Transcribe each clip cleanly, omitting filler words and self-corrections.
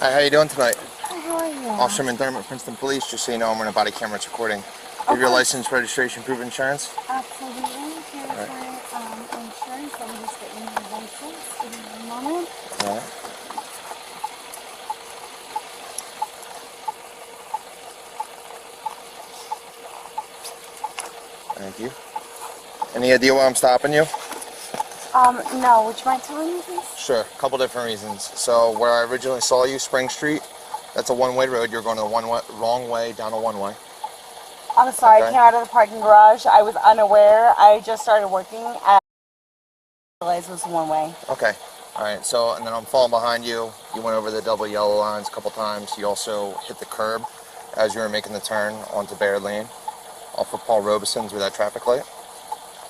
Hi, how you doing tonight? Hi, how are you? Officer McDermott, Princeton Police. Just so you know, I'm running a body camera recording. Have your license, registration, proof of insurance? Absolutely. Here's my insurance. Let me just get you my license. Give me one moment. All right. Thank you. Any idea why I'm stopping you? No. Would you mind telling me, please? Sure. A couple different reasons. So where I originally saw you, Spring Street, that's a one-way road. You're going the wrong way down a one-way. I'm sorry. Okay. I came out of the parking garage. I was unaware. I just started working. I realized it was one way. Okay. All right. So, and then I'm falling behind you. You went over the double yellow lines a couple times. You also hit the curb as you were making the turn onto Baird Lane off of Paul Robeson's with that traffic light.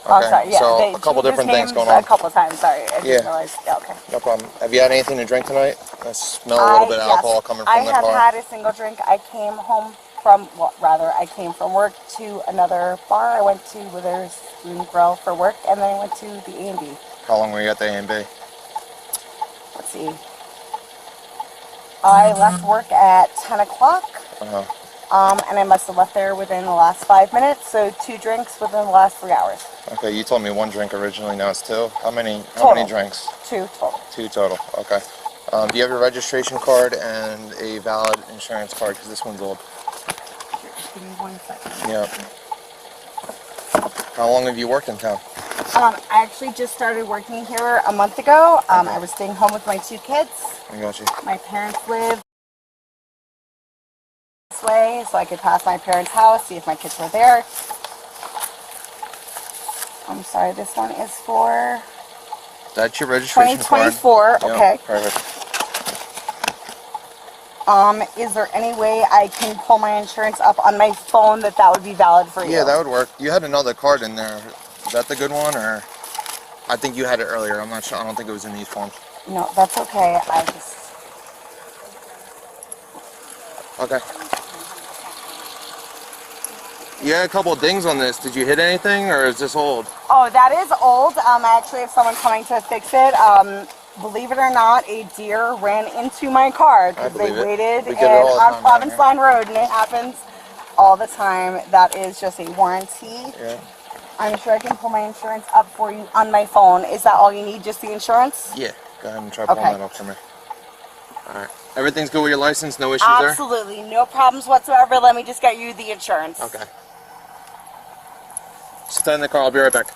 Okay. Oh, sorry. Yeah. So a couple different things going on. A couple of times. Sorry. I didn't realize. Yeah. Okay. No problem. Have you had anything to drink tonight? I smell a little bit of alcohol coming from the car. I have had a single drink. I came home from, well, rather, I came from work to another bar. I went to Withers Spoon Grill for work, and then I went to the A&B. How long were you at the A&B? Let's see. I left work at 10 o'clock. And I must have left there within the last 5 minutes, so 2 drinks within the last 3 hours. Okay, you told me 1 drink originally, now it's 2. How many drinks? 2 total. 2 total, okay. Do you have your registration card and a valid insurance card, because this one's old? Give me 1 second. Yeah. How long have you worked in town? I actually just started working here a month ago. I was staying home with my 2 kids. I got you. My parents live this way, so I could pass my parents' house, see if my kids were there. I'm sorry, this one is for That's your registration 2024. card. Okay. Yeah, perfect. Is there any way I can pull my insurance up on my phone that would be valid for you? Yeah, that would work. You had another card in there. Is that the good one, or? I think you had it earlier. I'm not sure. I don't think it was in these forms. No, that's okay. I just... Okay. You had a couple of dings on this. Did you hit anything, or is this old? Oh, that is old. I actually have someone coming to fix it. Believe it or not, a deer ran into my car because they waited on Province Line Road, and it happens all the time. That is just a warranty. Yeah. I'm sure I can pull my insurance up for you on my phone. Is that all you need, just the insurance? Yeah. Go ahead and try pulling that up for me. All right. Everything's good with your license? No issues there? Absolutely. No problems whatsoever. Let me just get you the insurance. Okay. Sit in the car. I'll be right back.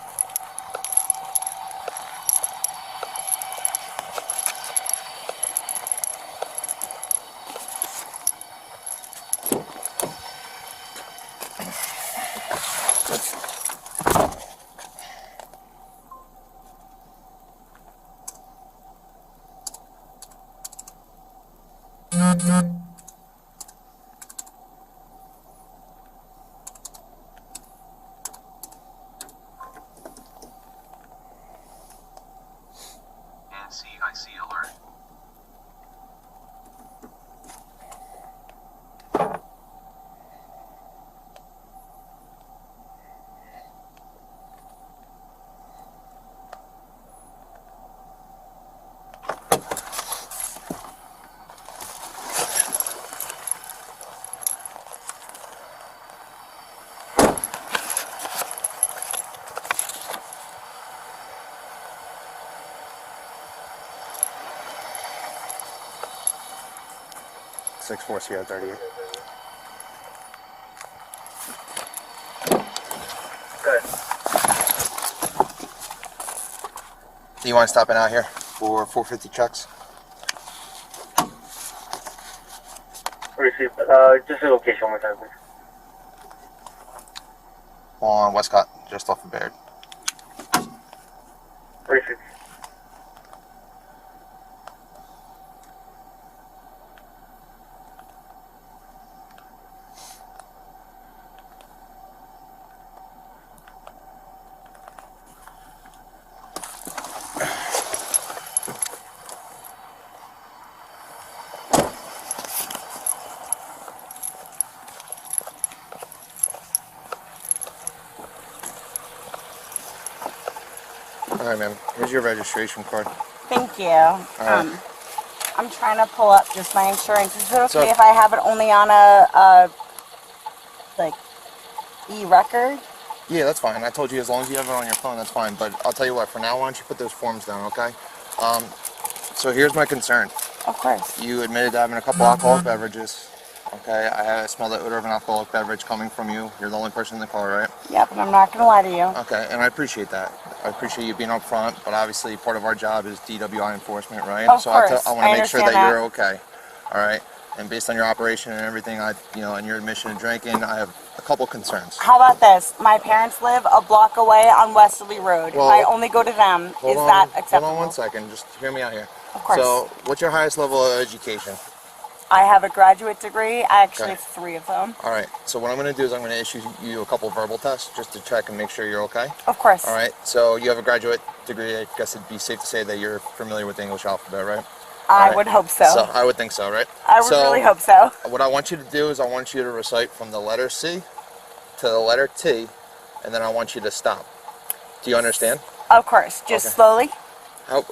NCIC alert. Six 4 Sierra 38. Good. Do you want to stop in out here for 450 checks? Receive. Just the location one more time, please. On Westcott, just off of Baird. Receive. Alright, ma'am. Here's your registration card. Thank you. Alright. I'm trying to pull up just my insurance. Is it okay if I have it only on a like e-record? Yeah, that's fine. I told you as long as you have it on your phone, that's fine. But I'll tell you what, for now, why don't you put those forms down, okay? So here's my concern. Of course. You admitted to having a couple alcoholic beverages. Okay, I smell the odor of an alcoholic beverage coming from you. You're the only person in the car, right? Yep, and I'm not going to lie to you. Okay, and I appreciate that. I appreciate you being up front, but obviously part of our job is DWI enforcement, right? Of so course. I want to make sure that you're okay. All right? And based on your operation and everything, and your admission to drinking, I have a couple concerns. How about this? My parents live a block away on Westerly Road. Well, if I only go to them, is that acceptable? Hold on 1 second. Just hear me out here. Of course. So, what's your highest level of education? I have a graduate degree. I actually have 3 of them. All right. So what I'm going to do is I'm going to issue you a couple verbal tests just to check and make sure you're okay. Of course. All right. So you have a graduate degree. I guess it'd be safe to say that you're familiar with the English alphabet, right? I would hope so. I would think so, right? I would really hope so. What I want you to do is I want you to recite from the letter C to the letter T, and then I want you to stop. Do you understand? Of course. Just slowly.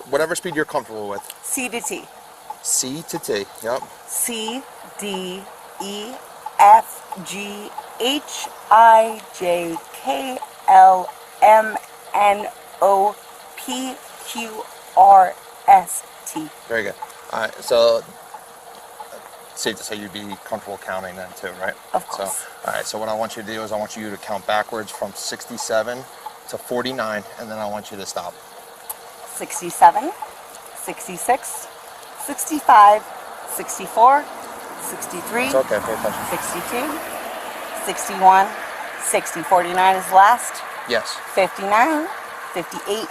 Whatever speed you're comfortable with. C to T. C to T. Yep. C, D, E, F, G, H, I, J, K, L, M, N, O, P, Q, R, S, T. Very good. All right, so safe to say you'd be comfortable counting then too, right? Of course. So, all right, so what I want you to do is I want you to count backwards from 67 to 49, and then I want you to stop. 67, 66, 65, 64, 63, It's okay, pay attention. 62, 61, 60. 49 is last. Yes. 59, 58,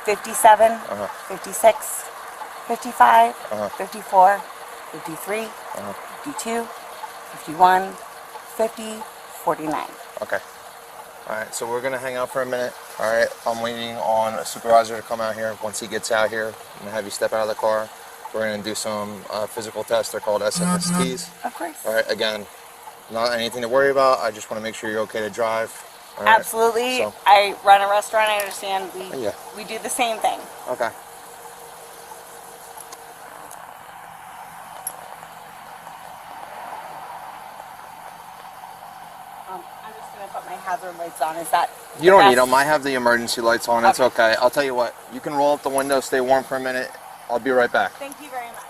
57, 56, 55, 54, 53, 52, 51, 50, 49. Okay. All right, so we're gonna hang out for a minute. All right, I'm waiting on a supervisor to come out here. Once he gets out here, I'm gonna have you step out of the car. We're gonna do some physical tests. They're called SMSTs. Of course. All right, again, not anything to worry about. I just want to make sure you're okay to drive. All right? Absolutely. So, I run a restaurant. I understand. We do the same thing. Okay. I'm just gonna put my hazard lights on. Is that? You don't need them. I have the emergency lights on. It's okay. I'll tell you what. You can roll up the window, stay warm for a minute. I'll be right back. Thank you very much.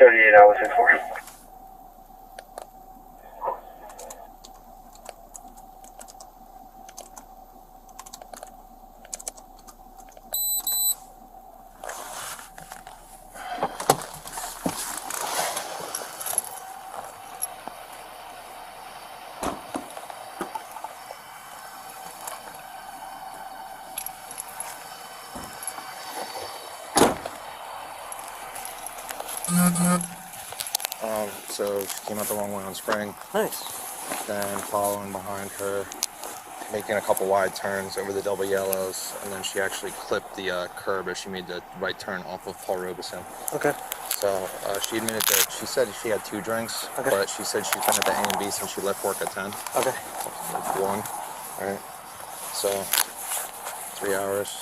$38 and 4. So she came out the wrong way on Spring. Nice. Then following behind her, making a couple wide turns over the double yellows, and then she actually clipped the curb as she made the right turn off of Paul Robeson. Okay. So she admitted that she said she had 2 drinks, but she said she's been at the A&B since she left work at 10. Okay. 1. All right. So 3 hours.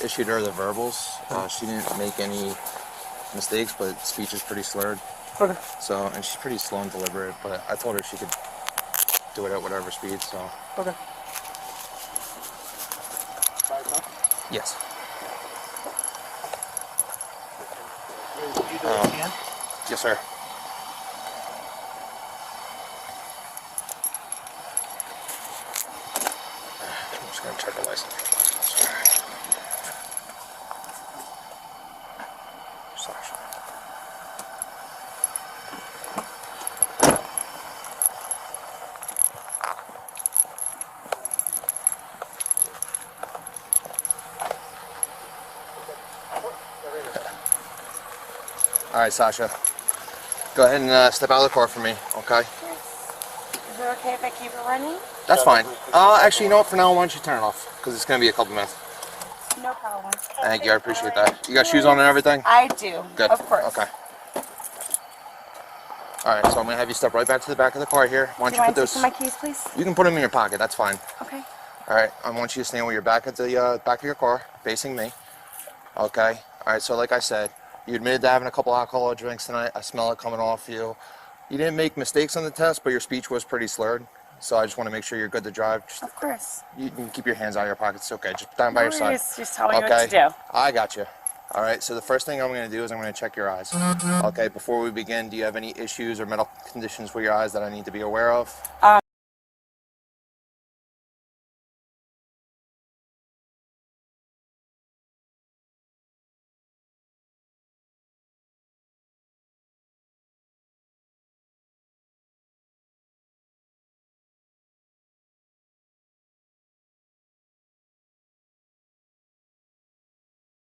Issued her the verbals. She didn't make any mistakes, but speech is pretty slurred. Okay. So, and she's pretty slow and deliberate, but I told her she could do it at whatever speed, so. Okay. Yes. Yes, sir. I'm just going to check the license. All right, Sasha. Go ahead and step out of the car for me, okay? Is it okay if I keep it running? That's fine. Actually, you know what? For now, why don't you turn it off? Because it's going to be a couple minutes. No problem. Thank you. I appreciate that. You got shoes on and everything? I do. Good. Of course. Okay. All right, so I'm going to have you step right back to the back of the car here. Why don't you put those... my keys, please? You can put them in your pocket. That's fine. Okay. All right. I want you to stand with your back at the back of your car, facing me. Okay. All right. So like I said, you admitted to having a couple alcoholic drinks tonight. I smell it coming off you. You didn't make mistakes on the test, but your speech was pretty slurred. So I just want to make sure you're good to drive. Just, of course. You can keep your hands out of your pockets. It's okay. Just put them by your side. Just tell me what to do. I got you. All right. So the first thing I'm going to do is I'm going to check your eyes. Okay. Before we begin, do you have any issues or medical conditions with your eyes that I need to be aware of?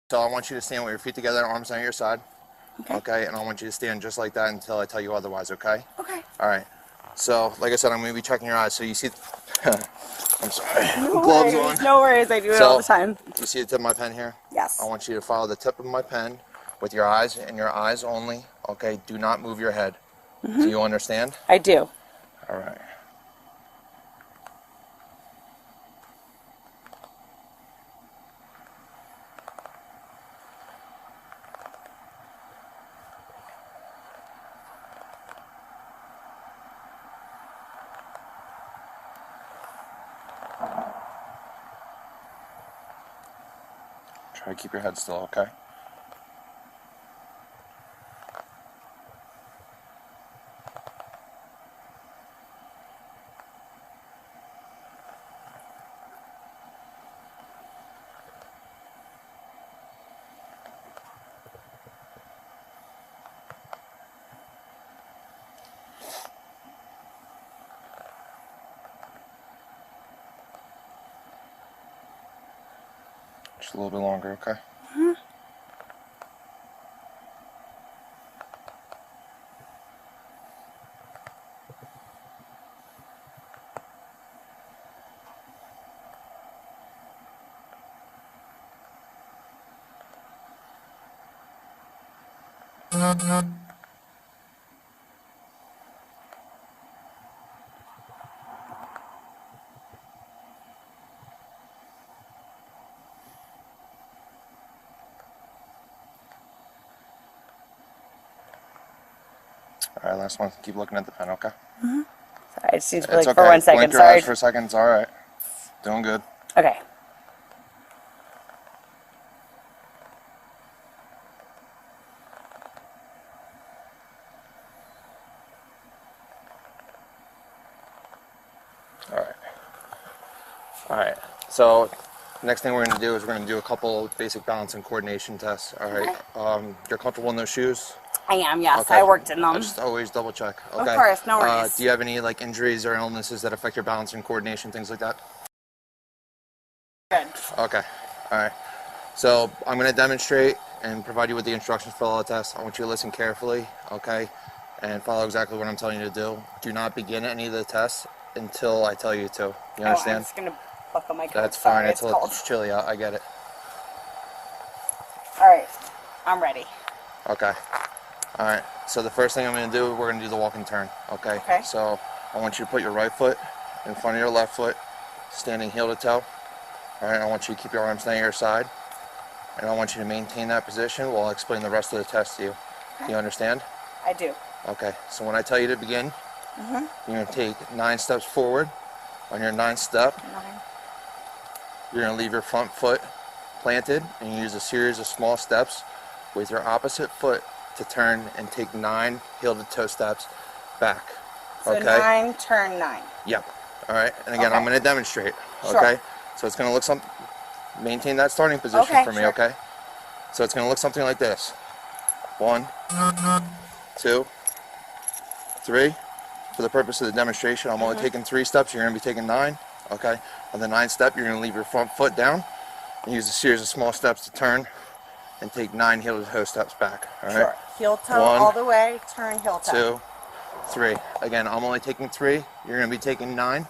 So I want you to stand with your feet together, arms on your side. Okay. And I want you to stand just like that until I tell you otherwise, okay? Okay. All right. So, like I said, I'm going to be checking your eyes. So you see... I'm sorry. No Gloves worries. on. No worries. I do it all the time. You see the tip of my pen here? Yes. I want you to follow the tip of my pen with your eyes and your eyes only. Okay? Do not move your head. Do you understand? I do. All right. Try to keep your head still, okay? Just a little bit longer, okay? All right, last one. Keep looking at the pen, okay? Sorry, I just need to It's for okay. 1 second. Blink your Sorry. eyes for a second. It's all right. Doing good. Okay. All right. All right. So next thing we're going to do is we're going to do a couple basic balance and coordination tests. All right. Okay. You're comfortable in those shoes? I am, yes. Okay. I worked in them. I just always double check. Okay. Of course, no worries. Do you have any like injuries or illnesses that affect your balance and coordination, things like that? Good. Okay. All right. So I'm going to demonstrate and provide you with the instructions for all the tests. I want you to listen carefully, okay, and follow exactly what I'm telling you to do. Do not begin any of the tests until I tell you to. You understand? I'm just going to buckle my coat. That's fine. Sorry, it's cold. It's chilly out. I get it. All right. I'm ready. Okay. All right. So the first thing I'm going to do, we're going to do the walk and turn. Okay. Okay. So I want you to put your right foot in front of your left foot, standing heel to toe. All right. I want you to keep your arms down your side, and I want you to maintain that position while I explain the rest of the test to you. Do you understand? I do. Okay. So when I tell you to begin, you're going to take 9 steps forward. On your 9th step, 9. you're going to leave your front foot planted, and you use a series of small steps with your opposite foot to turn and take 9 heel-to-toe steps back. So okay? 9, turn 9. Yep. All right. And again, Okay. I'm going to demonstrate. Sure. Okay. So it's going to look something. Maintain that starting position for me. Sure. Okay. So it's going to look something like this. 1, 2, 3. For the purpose of the demonstration, I'm only taking 3 steps. You're going to be taking 9. Okay. On the 9th step, you're going to leave your front foot down and use a series of small steps to turn and take 9 heel-to-toe steps back. All right. Sure. Heel toe 1, all the way, turn heel toe. 2, 3. Again, I'm only taking 3. You're going to be taking 9.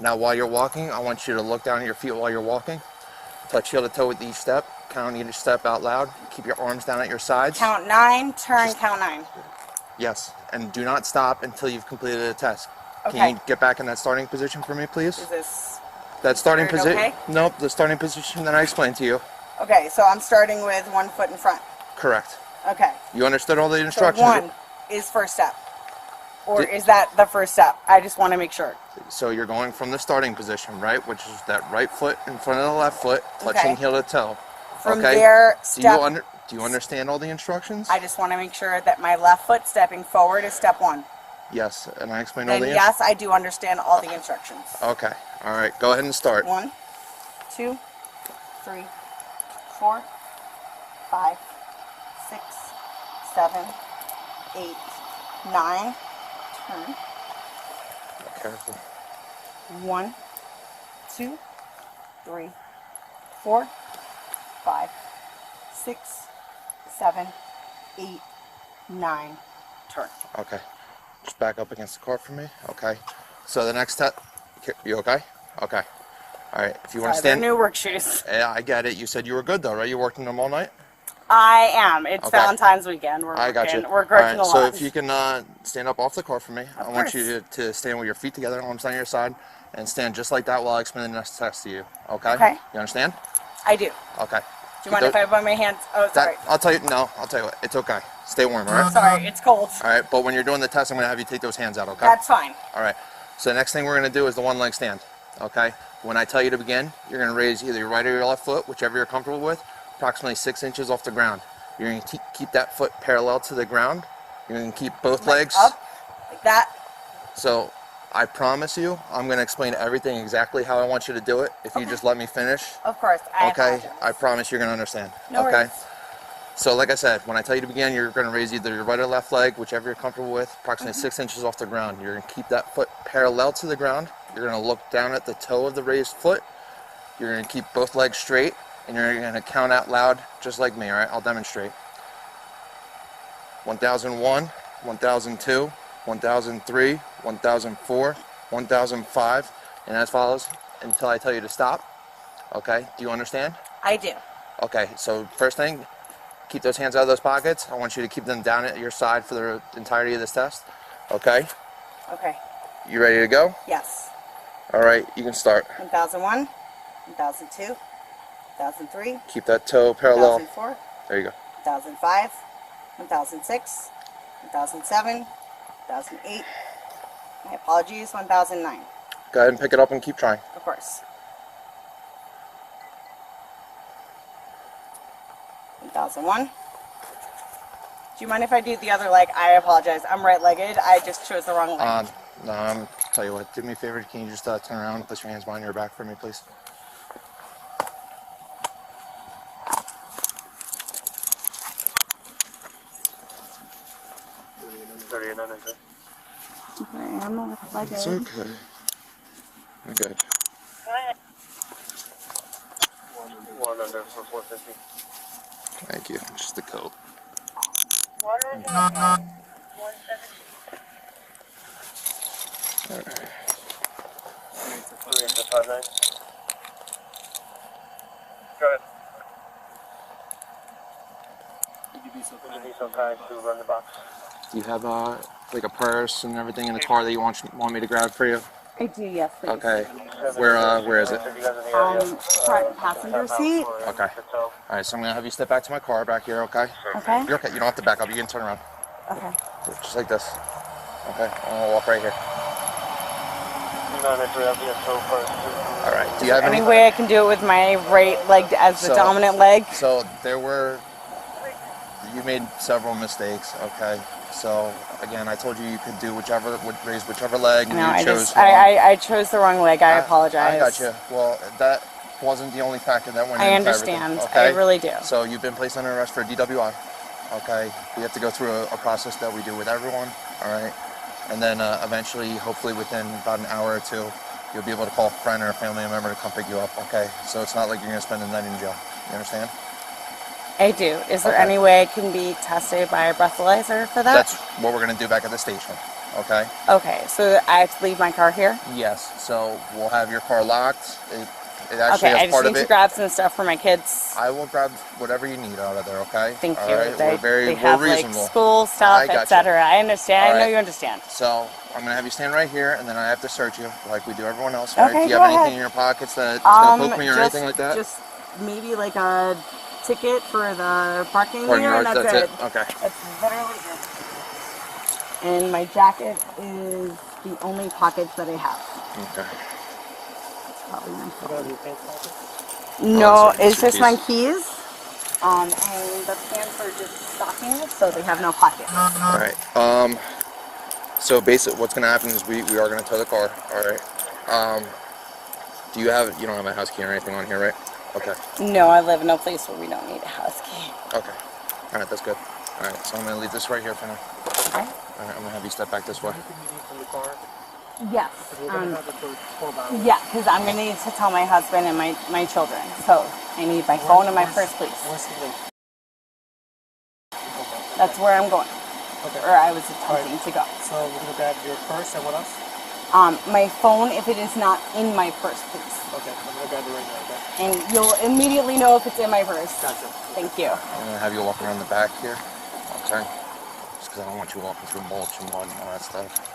Now, while you're walking, I want you to look down at your feet while you're walking. Touch heel to toe with each step. Count each step out loud. Keep your arms down at your sides. Count 9, turn, count 9. Yes. And do not stop until you've completed the test. Okay. Can you get back in that starting position for me, please? Is this... That starting position? okay? Nope, the starting position that I explained to you. Okay, so I'm starting with 1 foot in front. Correct. Okay. You understood all the So instructions? 1 is first step. Or is that the first step? I just want to make sure. So you're going from the starting position, right? Which is that right foot in front of the left foot, touching Okay. heel to toe. From okay? there, step... Do you understand all the instructions? I just want to make sure that my left foot stepping forward is step 1. Yes, and I explained all Then the yes, I do understand all the instructions. Okay. All right. Go ahead and start. 1, 2, 3, 4, 5, 6, 7, 8, 9. Turn. Careful. 1, 2, 3, 4, 5, 6, 7, 8, 9. Turn. Okay. Just back up against the car for me. Okay. So the next step. You okay? Okay. All right. If you want to They're stand. new work shoes. Yeah, I get it. You said you were good though, right? You worked in them all night. I am. It's Okay. Valentine's weekend. I got you. We're All working right, a so lot. if you can stand up off the car for me, I want course. you to stand with your feet together, arms down your side, and stand just like that while I explain the next test to you. Okay? Okay. You understand? I do. Okay. Do you mind if I put my hands? Oh, sorry. I'll tell you. No, I'll tell you what. It's okay. Stay warm, all right? Sorry, it's cold. All right. But when you're doing the test, I'm gonna have you take those hands out. Okay? That's fine. All right. So the next thing we're gonna do is the 1 leg stand. Okay. When I tell you to begin, you're gonna raise either your right or your left foot, whichever you're comfortable with, approximately 6 inches off the ground. You're going to keep that foot parallel to the ground. You're going to keep both legs up, like that. So I promise you, I'm going to explain everything exactly how I want you to do it. If you just let me finish. Of course. Okay. I promise you're going to understand. No okay. worries. So like I said, when I tell you to begin, you're going to raise either your right or left leg, whichever you're comfortable with, approximately 6 inches off the ground. You're going to keep that foot parallel to the ground. You're going to look down at the toe of the raised foot. You're going to keep both legs straight, and you're going to count out loud just like me, all right? I'll demonstrate. 1001, 1002, 1003, 1004, 1005, and as follows until I tell you to stop. Okay, do you understand? I do. Okay, so first thing, keep those hands out of those pockets. I want you to keep them down at your side for the entirety of this test. Okay? Okay. You ready to go? Yes. All right, you can start. 1001, 1002, 1003, Keep that toe parallel. 1004, There you go. 1005, 1006, 1007, 1008. My apologies, 1009. Go ahead and pick it up and keep trying. Of course. 1001. Do you mind if I do the other leg? I apologize. I'm right-legged. I just chose the wrong leg. No, tell you what, do me a favor, can you just turn around and place your hands behind your back for me, please? Okay, I'm not right-legged. It's okay. You're good. One under for 450. Thank you. Just the coat. Water is 170. All right. 359. Go ahead. Would you be so kind to run the box? Do you have like a purse and everything in the car that you want me to grab for you? I do, yes, please. Okay. Where is it? Front passenger seat. Okay. All right. So I'm gonna have you step back to my car back here. Okay. Okay. You're okay. You don't have to back up. You can turn around. Okay. Just like this. Okay. I'm gonna walk right here. All right. Do you have Any way I can do it with my right leg as the dominant leg? So you made several mistakes, okay? So, again, I told you you could do raise whichever leg. No, you I chose the wrong leg. I apologize. I got you. Well, that wasn't the only factor that went into I understand. Okay? I really do. So you've been placed under arrest for a DWI, okay? We have to go through a process that we do with everyone, all right? And then eventually, hopefully within about an hour or two, you'll be able to call a friend or a family member to come pick you up, okay? So it's not like you're going to spend the night in jail. You understand? I do. Is there any way I can be tested by a breathalyzer for that? That's what we're going to do back at the station, okay? Okay, so I have to leave my car here? Yes, so we'll have your car locked. It actually okay, I has part just of need it. to grab some stuff for my kids. I will grab whatever you need out of there, okay? Thank All you. right? They We're have reasonable. like school stuff, etc. I understand. All I know right. you understand. So I'm gonna have you stand right here, and then I have to search you like we do everyone else. Right? Okay, Do you have go anything ahead. in your pockets that's gonna poke me or anything like that? Just maybe like a ticket for the parking Parking meter, and yards, that's it. Okay. That's literally it. And my jacket is the only pockets that I have. Okay. Probably my phone. What are your pants pockets? No, sorry, it's just keys. my keys. And the pants are just stockings, so they have no pockets. All right. So basically, what's gonna happen is we are gonna tow the car. All right. You don't have a house key or anything on here, right? Okay. No, I live in a place where we don't need a house key. Okay. All right, that's good. All right, so I'm gonna leave this right here for now. Okay. All right, I'm gonna have you step back this way. Anything you need from the car? Yes. We're gonna have it for 12 hours. Yeah, because I'm going to need to tell my husband and my children. So I need my phone and my purse, please. Where's the link? That's where I'm going. Okay. Or I was attempting to go. So we're gonna grab your purse and what else? My phone, if it is not in my purse, please. Okay, I'm gonna grab it right now, okay? And you'll immediately know if it's in my purse. Gotcha. Thank you. I'm gonna have you walk around the back here. Okay. Just because I don't want you walking through mulch and mud and all that stuff.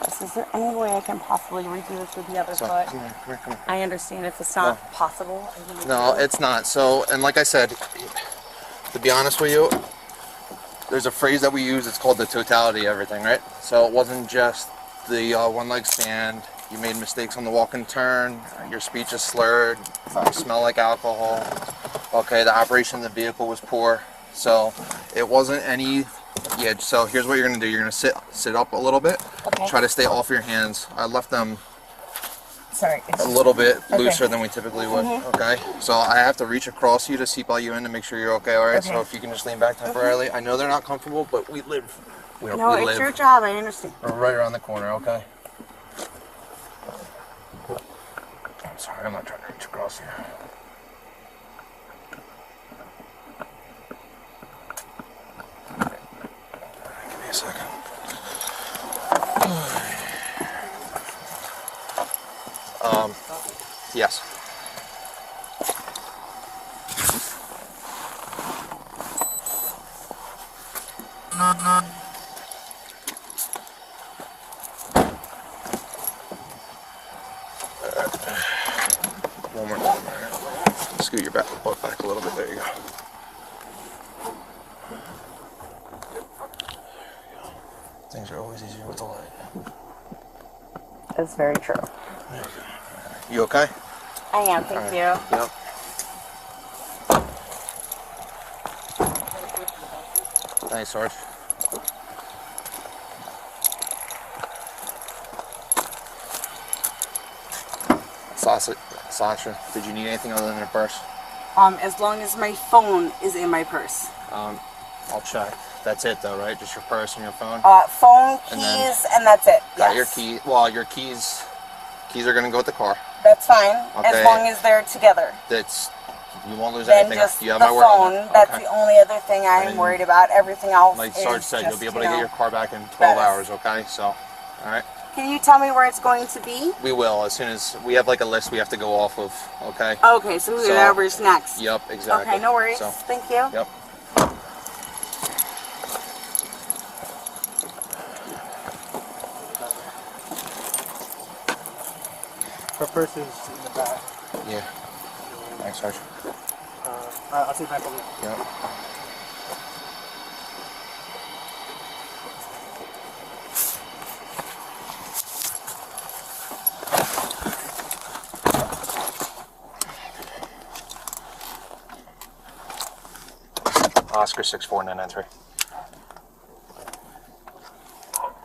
Yes, is there any way I can possibly redo this with the other So, foot? come here. I understand if it's not possible. I really No, do. it's not. So, and like I said, to be honest with you, there's a phrase that we use. It's called the totality of everything, right? So it wasn't just the one leg stand. You made mistakes on the walk and turn. Your speech is slurred. You smell like alcohol. Okay, the operation of the vehicle was poor. So it wasn't any. Yeah. So here's what you're gonna do. You're gonna sit up a little bit. Okay. Try to stay off your hands. I left them Sorry. a little bit looser than we typically would. Okay, so I have to reach across you to seatbelt you in to make sure you're okay. All right. Okay. So if you can just lean back temporarily. I know they're not comfortable, but we live. No, we it's live your job. I understand. right around the corner. Okay. I'm sorry. I'm not trying to reach across here. Give me a second. Yes. One more time. Scoot your butt back a little bit. There you go. Things are always easier with the light. That's very true. There you go. You okay? I am. Thank you. Yep. Thanks, Sarge. Sasha, did you need anything other than your purse? As long as my phone is in my purse. I'll check. That's it though, right? Just your purse and your phone? Phone, keys, And then- and that's it. Got Yes. your key. Well, your keys are gonna go with the car. That's fine, Okay. as long as they're together. You won't lose Then anything. just You have the my word on phone. that. That's Okay. the only other thing I'm And worried about. Everything else Like is Sarge said, you'll just, be able you to get know. your car back in 12 Yes. hours, okay? So, all right. Can you tell me where it's going to be? We will, as soon as we have like a list we have to go off of, okay? Okay, so whoever's next. Yep, exactly. Okay, no worries. So, Thank you. yep. Her purse is in the back. Yeah. Thanks, Sarge. I'll take my phone. Yep. Oscar 64993.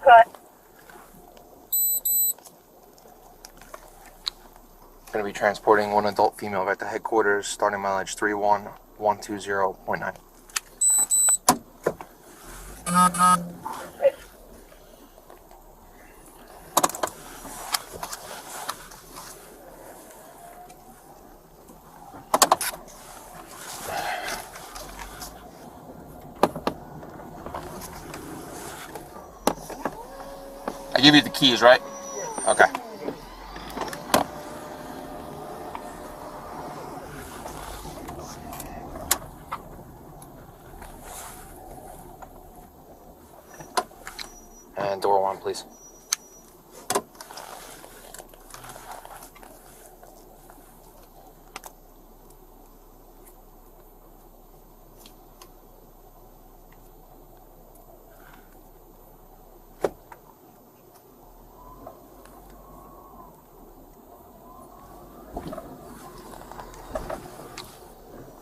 Cut. Going to be transporting one adult female back to headquarters, starting mileage 31120.9. I give you the keys, right? Okay. And door one, please.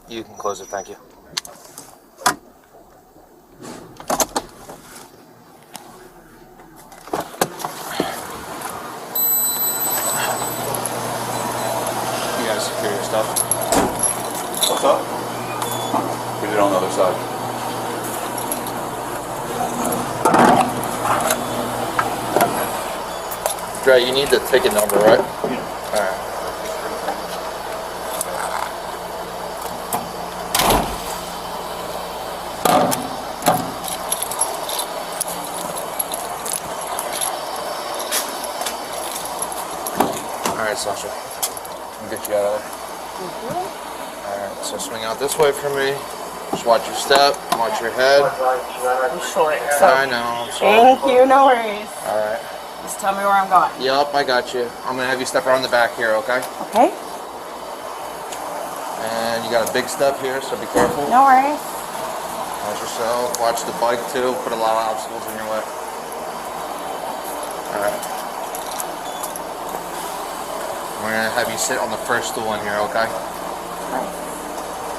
You can close it, thank you. You gotta secure your stuff. What's up? We did it on the other side. Dre, you need the ticket number, right? Alright. Alright, Sasha. I'll get you out of there. Alright, so swing out this way for me. Just watch your step, watch your head. I'm short, so. I know, I'm sorry. Thank you, no worries. Alright. Just tell me where I'm going. Yup, I got you. I'm gonna have you step around the back here, okay? Okay. And you got a big step here, so be careful. No worries. Watch yourself. Watch the bike too. Put a lot of obstacles in your way. Alright. We're gonna have you sit on the first stool in here, okay?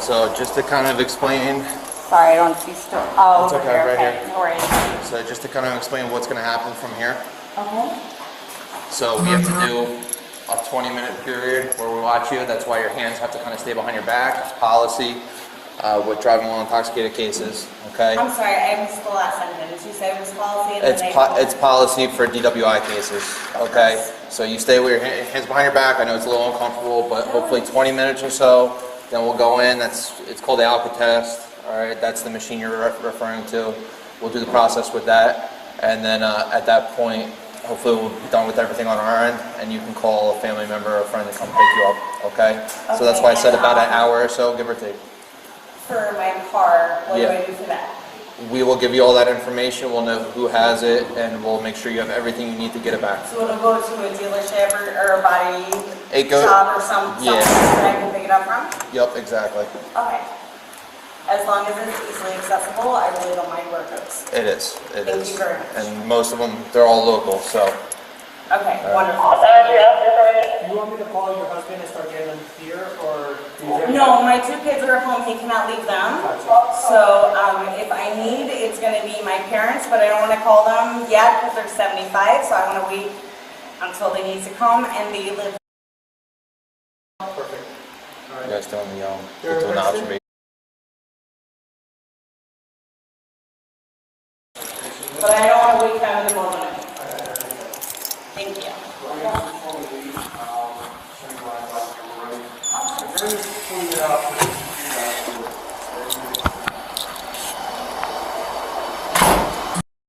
So just to kind of explain. Sorry, I don't see stuff. Oh, It's over okay, here. right Okay, here. no worries. So just to kind of explain what's gonna happen from here. Okay. So we have to do a 20-minute period where we watch you. That's why your hands have to kind of stay behind your back. It's policy with driving while intoxicated cases. Okay. I'm sorry, I missed the last sentence. You said it was policy and It's then it's policy for DWI cases. Okay. So you stay with your hands behind your back. I know it's a little uncomfortable, but hopefully 20 minutes or so. Then we'll go in. It's called the Alka test. All right. That's the machine you're referring to. We'll do the process with that, and then at that point, hopefully we'll be done with everything on our end, and you can call a family member or a friend to come pick you up. Okay. So that's why I said about an hour or so, give or take. for my car, what do Yeah. I do for that? We will give you all that information. We'll know who has it, and we'll make sure you have everything you need to get it back. So it'll go to a dealership or a body It go- shop or something Yeah. that I can pick it up from? Yep, exactly. Okay. As long as it's easily accessible, I really don't mind where it goes. It is. It Thank is. you very much. And most of them, they're all local. So Okay, wonderful. You want me to call your husband and start getting them here, or? No, my two kids are at home, he cannot leave them. So if I need, it's gonna be my parents, but I don't wanna call them yet because they're 75, so I wanna wait until they need to come and they live. Perfect. you guys doing the You're doing the arrested? observation. But I don't wanna wait kind of the moment. Thank you. Clean it up.